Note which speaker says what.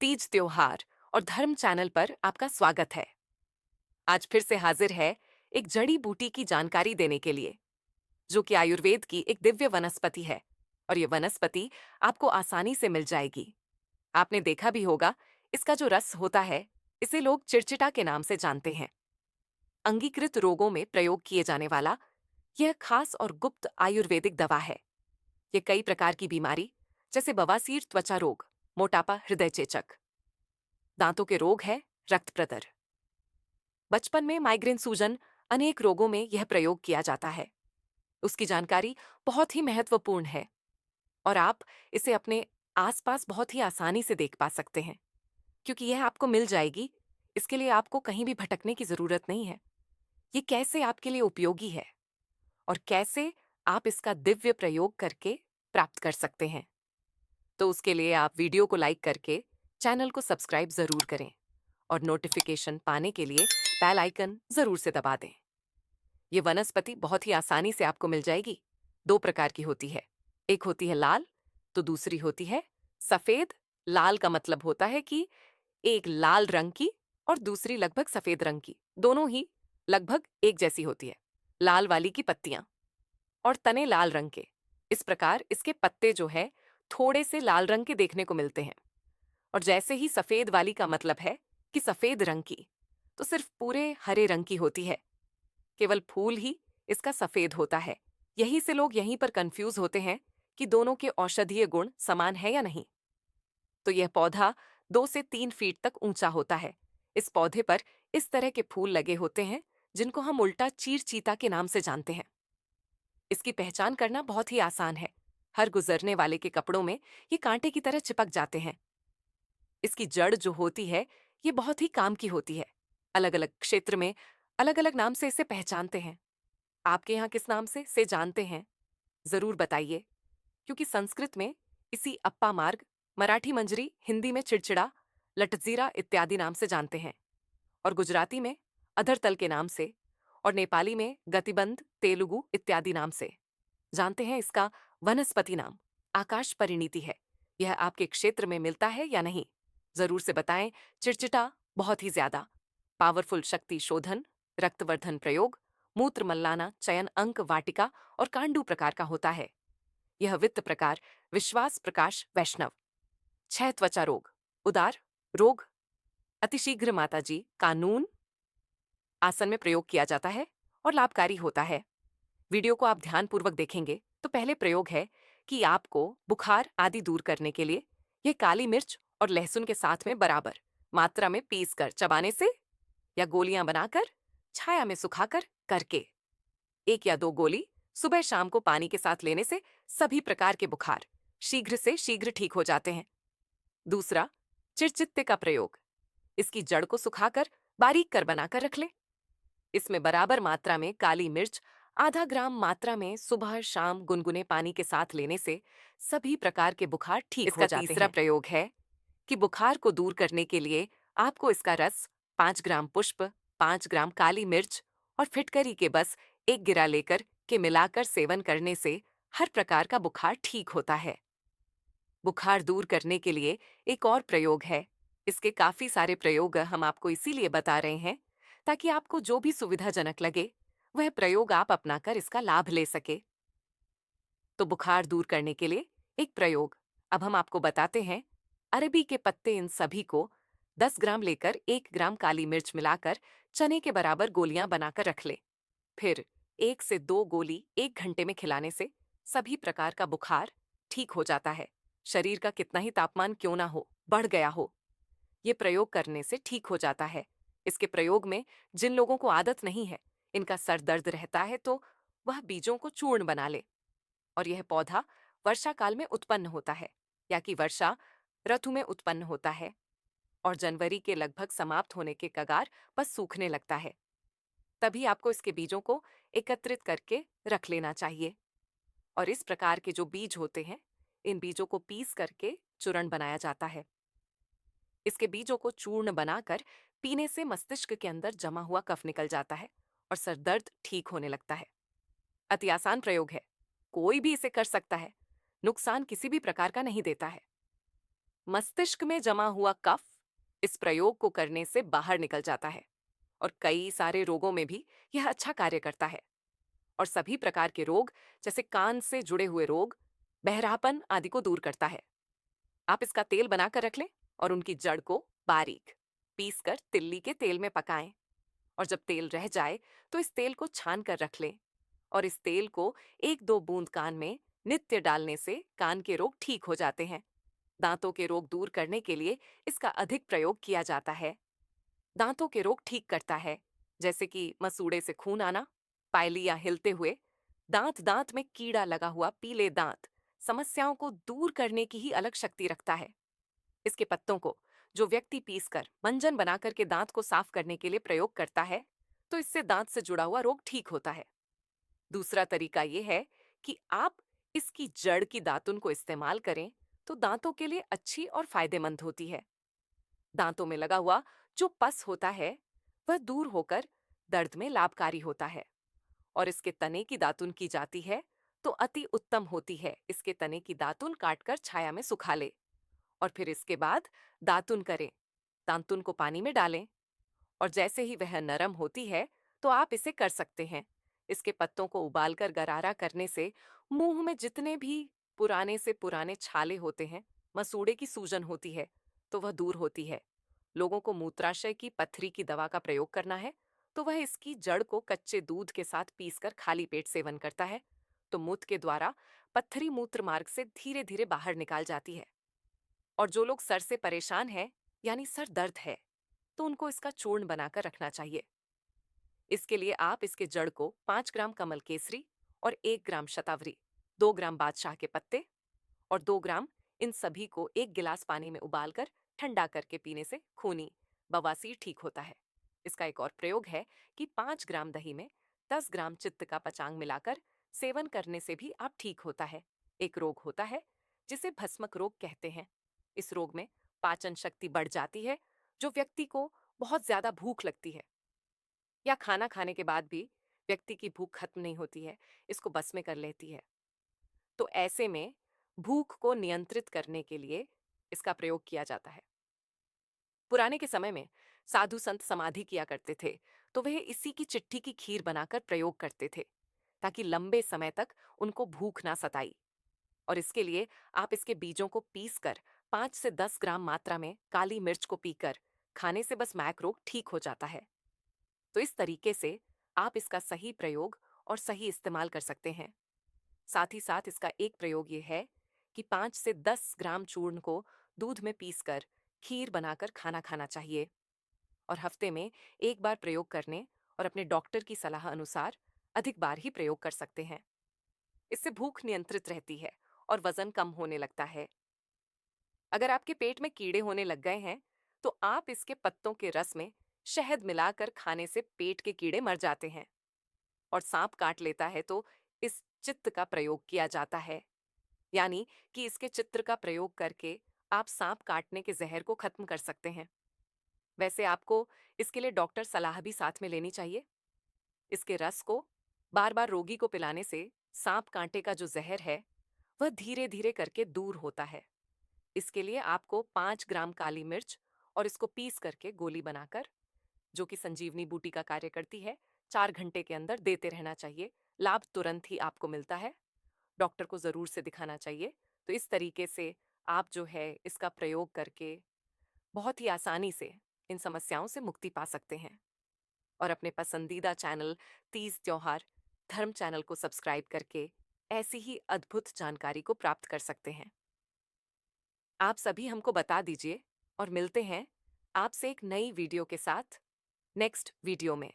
Speaker 1: तीज त्योहार और धर्म चैनल पर आपका स्वागत है। आज फिर से हाजिर है एक जड़ी बूटी की जानकारी देने के लिए, जो कि आयुर्वेद की एक दिव्य वनस्पति है। और ये वनस्पति आपको आसानी से मिल जाएगी। आपने देखा भी होगा, इसका जो रस होता है, इसे लोग चिरचिटा के नाम से जानते हैं। अंगीकृत रोगों में प्रयोग किए जाने वाला यह खास और गुप्त आयुर्वेदिक दवा है। ये कई प्रकार की बीमारी, जैसे बवासीर, त्वचा रोग, मोटापा, हृदय चेचक, दांतों के रोग है, रक्त प्रदर, बचपन में माइग्रेन, सूजन, अनेक रोगों में यह प्रयोग किया जाता है। उसकी जानकारी बहुत ही महत्वपूर्ण है और आप इसे अपने आसपास बहुत ही आसानी से देख पा सकते हैं, क्योंकि यह आपको मिल जाएगी। इसके लिए आपको कहीं भी भटकने की जरूरत नहीं है। ये कैसे आपके लिए उपयोगी है और कैसे आप इसका दिव्य प्रयोग करके प्राप्त कर सकते हैं, तो उसके लिए आप वीडियो को लाइक करके चैनल को सब्सक्राइब जरूर करें और नोटिफिकेशन पाने के लिए बेल आइकन जरूर से दबा दें। ये वनस्पति बहुत ही आसानी से आपको मिल जाएगी। दो प्रकार की होती है, एक होती है लाल, तो दूसरी होती है सफेद। लाल का मतलब होता है कि एक लाल रंग की और दूसरी लगभग सफेद रंग की, दोनों ही लगभग एक जैसी होती है। लाल वाली की पत्तियां और तने लाल रंग के, इस प्रकार इसके पत्ते जो है थोड़े से लाल रंग के देखने को मिलते हैं। और जैसे ही सफेद वाली का मतलब है कि सफेद रंग की, तो सिर्फ पूरे हरे रंग की होती है। केवल फूल ही इसका सफेद होता है। यही से लोग यहीं पर कंफ्यूज होते हैं कि दोनों के औषधीय गुण समान है या नहीं। तो यह पौधा 2 से 3 फीट तक ऊंचा होता है। इस पौधे पर इस तरह के फूल लगे होते हैं, जिनको हम उल्टा चीर चीता के नाम से जानते हैं। इसकी पहचान करना बहुत ही आसान है। हर गुजरने वाले के कपड़ों में ये कांटे की तरह चिपक जाते हैं। इसकी जड़ जो होती है, ये बहुत ही काम की होती है। अलग अलग क्षेत्र में अलग अलग नाम से इसे पहचानते हैं। आपके यहाँ किस नाम से जानते हैं, जरूर बताइए। क्योंकि संस्कृत में इसी अप्पा मार्ग, मराठी मंजरी, हिंदी में चिड़चिड़ा, लटजीरा इत्यादि नाम से जानते हैं। और गुजराती में अधरतल के नाम से, और नेपाली में गतिबंध, तेलुगु इत्यादि नाम से जानते हैं। इसका वनस्पति नाम आकाश परिणीति है। यह आपके क्षेत्र में मिलता है या नहीं, जरूर से बताएं। चिड़चिटा बहुत ही ज्यादा पावरफुल, शक्ति शोधन, रक्तवर्धन प्रयोग, मूत्र मल्लाना, चयन अंक, वाटिका और कांडू प्रकार का होता है। यह वित्त प्रकार, विश्वास, प्रकाश, वैष्णव, छह त्वचा रोग, उदार रोग, अतिशीघ्र माताजी, कानून, आसन में प्रयोग किया जाता है और लाभकारी होता है। वीडियो को आप ध्यानपूर्वक देखेंगे तो पहले प्रयोग है कि आपको बुखार आदि दूर करने के लिए यह काली मिर्च और लहसुन के साथ में बराबर मात्रा में पीस कर चबाने से, या गोलियां बनाकर छाया में सुखाकर करके 1 या 2 गोली सुबह शाम को पानी के साथ लेने से सभी प्रकार के बुखार शीघ्र से शीघ्र ठीक हो जाते हैं। दूसरा, चिड़चित्ते का प्रयोग। इसकी जड़ को सुखाकर बारीक कर बनाकर रख ले। इसमें बराबर मात्रा में काली मिर्च ½ ग्राम मात्रा में सुबह शाम गुनगुने पानी के साथ लेने से सभी प्रकार के बुखार ठीक हो
Speaker 2: इसका
Speaker 1: जाते
Speaker 2: तीसरा
Speaker 1: हैं। प्रयोग है कि बुखार को दूर करने के लिए आपको इसका रस 5 ग्राम पुष्प, 5 ग्राम काली मिर्च और फिटकरी के बस 1 गिरा लेकर के मिलाकर सेवन करने से हर प्रकार का बुखार ठीक होता है। बुखार दूर करने के लिए एक और प्रयोग है। इसके काफी सारे प्रयोग हम आपको इसीलिए बता रहे हैं ताकि आपको जो भी सुविधाजनक लगे वह प्रयोग आप अपनाकर इसका लाभ ले सके। तो बुखार दूर करने के लिए एक प्रयोग अब हम आपको बताते हैं। अरबी के पत्ते, इन सभी को 10 ग्राम लेकर 1 ग्राम काली मिर्च मिलाकर चने के बराबर गोलियां बनाकर रख ले। फिर 1 से 2 गोली 1 घंटे में खिलाने से सभी प्रकार का बुखार ठीक हो जाता है। शरीर का कितना ही तापमान क्यों ना हो, बढ़ गया हो, ये प्रयोग करने से ठीक हो जाता है। इसके प्रयोग में जिन लोगों को आदत नहीं है, इनका सर दर्द रहता है, तो वह बीजों को चूर्ण बना ले। और यह पौधा वर्षा काल में उत्पन्न होता है, या कि वर्षा ऋतु में उत्पन्न होता है और जनवरी के लगभग समाप्त होने के कगार पर सूखने लगता है। तभी आपको इसके बीजों को एकत्रित करके रख लेना चाहिए। और इस प्रकार के जो बीज होते हैं, इन बीजों को पीस करके चूर्ण बनाया जाता है। इसके बीजों को चूर्ण बनाकर पीने से मस्तिष्क के अंदर जमा हुआ कफ निकल जाता है और सर दर्द ठीक होने लगता है। अति आसान प्रयोग है, कोई भी इसे कर सकता है, नुकसान किसी भी प्रकार का नहीं देता है। मस्तिष्क में जमा हुआ कफ इस प्रयोग को करने से बाहर निकल जाता है और कई सारे रोगों में भी यह अच्छा कार्य करता है। और सभी प्रकार के रोग जैसे कान से जुड़े हुए रोग, बहरापन आदि को दूर करता है। आप इसका तेल बनाकर रख लें और उनकी जड़ को बारीक पीस कर तिल्ली के तेल में पकाएं। और जब तेल रह जाए तो इस तेल को छान कर रख लें और इस तेल को 1-2 बूंद कान में नित्य डालने से कान के रोग ठीक हो जाते हैं। दांतों के रोग दूर करने के लिए इसका अधिक प्रयोग किया जाता है। दांतों के रोग ठीक करता है, जैसे कि मसूड़े से खून आना, पायलिया हिलते हुए, दांत दांत में कीड़ा लगा हुआ पीले दांत समस्याओं को दूर करने की ही अलग शक्ति रखता है। इसके पत्तों को जो व्यक्ति पीसकर मंजन बनाकर के दांत को साफ करने के लिए प्रयोग करता है, तो इससे दांत से जुड़ा हुआ रोग ठीक होता है। दूसरा तरीका यह है कि आप इसकी जड़ की दातुन को इस्तेमाल करें तो दांतों के लिए अच्छी और फायदेमंद होती है। दांतों में लगा हुआ जो पस होता है वह दूर होकर दर्द में लाभकारी होता है। और इसके तने की दातुन की जाती है तो अति उत्तम होती है। इसके तने की दातुन काटकर छाया में सुखा ले और फिर इसके बाद दातुन करें। दातुन को पानी में डालें और जैसे ही वह नरम होती है तो आप इसे कर सकते हैं। इसके पत्तों को उबालकर गरारा करने से मुंह में जितने भी पुराने से पुराने छाले होते हैं, मसूड़े की सूजन होती है, तो वह दूर होती है। लोगों को मूत्राशय की पथरी की दवा का प्रयोग करना है तो वह इसकी जड़ को कच्चे दूध के साथ पीसकर खाली पेट सेवन करता है तो मूत्र के द्वारा पत्थरी मूत्र मार्ग से धीरे धीरे बाहर निकाल जाती है। और जो लोग सर से परेशान हैं, यानी सर दर्द है, तो उनको इसका चूर्ण बनाकर रखना चाहिए। इसके लिए आप इसके जड़ को 5 ग्राम कमल केसरी और 1 ग्राम शतावरी, 2 ग्राम बादशाह के पत्ते और 2 ग्राम इन सभी को 1 गिलास पानी में उबालकर ठंडा करके पीने से खूनी बवासीर ठीक होता है। इसका एक और प्रयोग है कि 5 ग्राम दही में 10 ग्राम चित्त का पचांग मिलाकर सेवन करने से भी आप ठीक होता है। एक रोग होता है जिसे भस्मक रोग कहते हैं। इस रोग में पाचन शक्ति बढ़ जाती है, जो व्यक्ति को बहुत ज्यादा भूख लगती है या खाना खाने के बाद भी व्यक्ति की भूख खत्म नहीं होती है, इसको बस में कर लेती है। तो ऐसे में भूख को नियंत्रित करने के लिए इसका प्रयोग किया जाता है। पुराने के समय में साधु संत समाधि किया करते थे तो वह इसी की चिट्ठी की खीर बनाकर प्रयोग करते थे ताकि लंबे समय तक उनको भूख ना सताई। और इसके लिए आप इसके बीजों को पीसकर 5 से 10 ग्राम मात्रा में काली मिर्च को पीकर खाने से बस मैक रोग ठीक हो जाता है। तो इस तरीके से आप इसका सही प्रयोग और सही इस्तेमाल कर सकते हैं। साथ ही साथ इसका एक प्रयोग ये है कि 5 से 10 ग्राम चूर्ण को दूध में पीसकर खीर बनाकर खाना खाना चाहिए और हफ्ते में एक बार प्रयोग करने और अपने डॉक्टर की सलाह अनुसार अधिक बार ही प्रयोग कर सकते हैं। इससे भूख नियंत्रित रहती है और वजन कम होने लगता है। अगर आपके पेट में कीड़े होने लग गए हैं तो आप इसके पत्तों के रस में शहद मिलाकर खाने से पेट के कीड़े मर जाते हैं। और सांप काट लेता है तो इस चित्त का प्रयोग किया जाता है, यानी कि इसके चित्र का प्रयोग करके आप सांप काटने के जहर को खत्म कर सकते हैं। वैसे आपको इसके लिए डॉक्टर सलाह भी साथ में लेनी चाहिए। इसके रस को बार बार रोगी को पिलाने से सांप कांटे का जो जहर है वह धीरे धीरे करके दूर होता है। इसके लिए आपको 5 ग्राम काली मिर्च और इसको पीस करके गोली बनाकर, जो कि संजीवनी बूटी का कार्य करती है, 4 घंटे के अंदर देते रहना चाहिए। लाभ तुरंत ही आपको मिलता है। डॉक्टर को जरूर से दिखाना चाहिए। तो इस तरीके से आप जो है इसका प्रयोग करके बहुत ही आसानी से इन समस्याओं से मुक्ति पा सकते हैं और अपने पसंदीदा चैनल तीज त्योहार धर्म चैनल को सब्सक्राइब करके ऐसी ही अद्भुत जानकारी को प्राप्त कर सकते हैं। आप सभी हमको बता दीजिए और मिलते हैं आपसे एक नई वीडियो के साथ नेक्स्ट वीडियो में।